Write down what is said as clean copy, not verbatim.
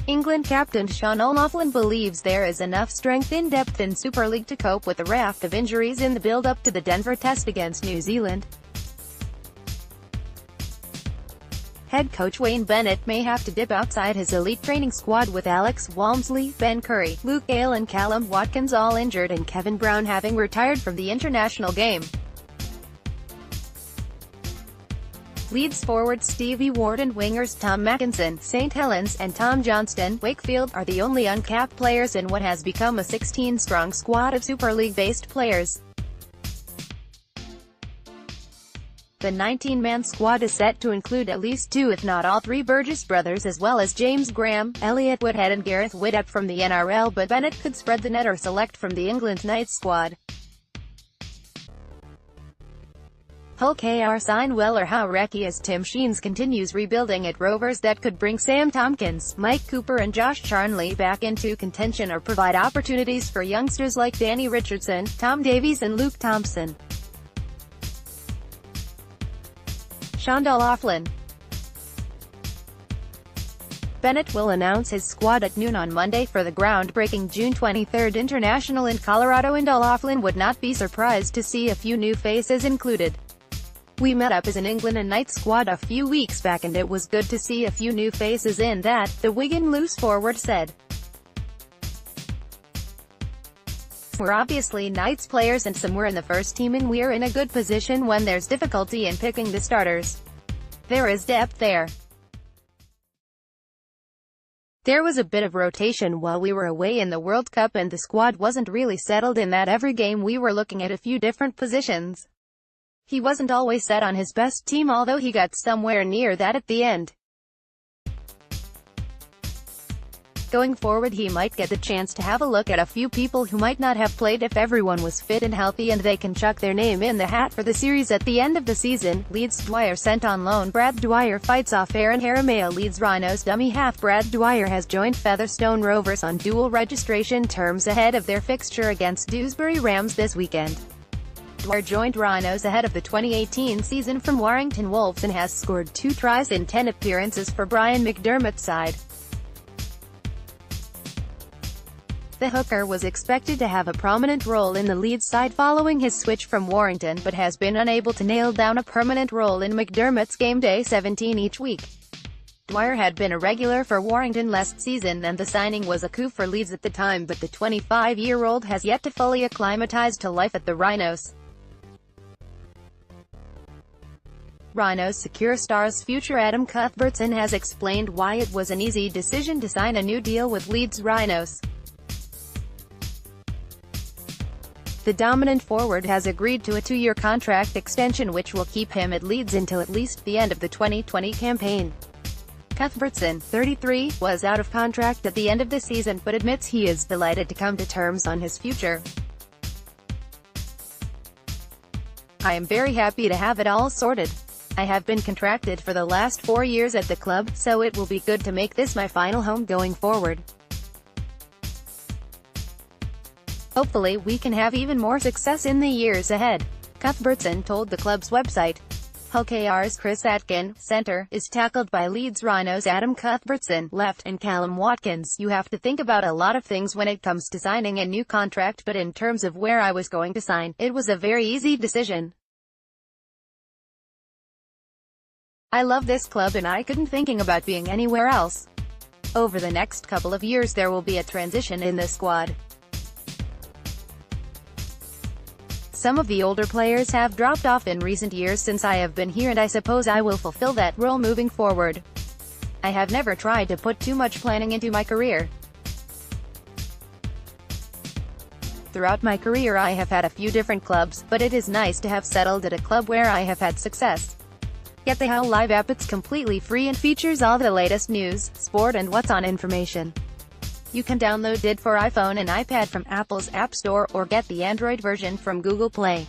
England captain Sean O'Loughlin believes there is enough strength in depth in Super League to cope with a raft of injuries in the build-up to the Denver test against New Zealand. Head coach Wayne Bennett may have to dip outside his elite training squad with Alex Walmsley, Ben Currie, Gale and Kallum Watkins all injured and Kevin Brown having retired from the international game. Leeds forward Stevie Ward and wingers Tom Makinson, St Helens, and Tom Johnstone, Wakefield, are the only uncapped players in what has become a 16-strong squad of Super League-based players. The 19-man squad is set to include at least two if not all three Burgess brothers as well as James Graham, Elliot Woodhead and Gareth Widdop from the NRL, but Bennett could spread the net or select from the England Knights squad. Hull KR sign well or how wrecky as Tim Sheens continues rebuilding at Rovers that could bring Sam Tompkins, Mike Cooper and Josh Charnley back into contention or provide opportunities for youngsters like Danny Richardson, Tom Davies and Luke Thompson. Sean O'Loughlin. Bennett will announce his squad at noon on Monday for the groundbreaking June 23 International in Colorado, and O'Loughlin would not be surprised to see a few new faces included. "We met up as an England and Knights squad a few weeks back and it was good to see a few new faces in that," the Wigan loose forward said. "We're obviously Knights players and some were in the first team and we're in a good position when there's difficulty in picking the starters. There is depth there. There was a bit of rotation while we were away in the World Cup and the squad wasn't really settled in that every game we were looking at a few different positions. He wasn't always set on his best team although he got somewhere near that at the end. Going forward he might get the chance to have a look at a few people who might not have played if everyone was fit and healthy and they can chuck their name in the hat for the series at the end of the season." Leeds Dwyer sent on loan. Brad Dwyer fights off Aaron Haramea. Leeds Rhinos dummy half Brad Dwyer has joined Featherstone Rovers on dual registration terms ahead of their fixture against Dewsbury Rams this weekend. Dwyer joined Rhinos ahead of the 2018 season from Warrington Wolves and has scored 2 tries in 10 appearances for Brian McDermott's side. The hooker was expected to have a prominent role in the Leeds side following his switch from Warrington but has been unable to nail down a permanent role in McDermott's game day 17 each week. Dwyer had been a regular for Warrington last season and the signing was a coup for Leeds at the time, but the 25-year-old has yet to fully acclimatise to life at the Rhinos. Rhinos secure star's future Adam Cuthbertson has explained why it was an easy decision to sign a new deal with Leeds Rhinos. The dominant forward has agreed to a 2-year contract extension which will keep him at Leeds until at least the end of the 2020 campaign. Cuthbertson, 33, was out of contract at the end of the season but admits he is delighted to come to terms on his future. "I am very happy to have it all sorted. I have been contracted for the last 4 years at the club, so it will be good to make this my final home going forward. Hopefully we can have even more success in the years ahead," Cuthbertson told the club's website. Hull KR's Chris Atkin, centre, is tackled by Leeds Rhinos' Adam Cuthbertson, left, and Kallum Watkins. "You have to think about a lot of things when it comes to signing a new contract, but in terms of where I was going to sign, it was a very easy decision. I love this club and I couldn't thinking about being anywhere else. Over the next couple of years there will be a transition in the squad. Some of the older players have dropped off in recent years since I have been here and I suppose I will fulfill that role moving forward. I have never tried to put too much planning into my career. Throughout my career I have had a few different clubs, but it is nice to have settled at a club where I have had success. Get the Hull Live app, it's completely free and features all the latest news, sport and what's on information. You can download it for iPhone and iPad from Apple's App Store or get the Android version from Google Play.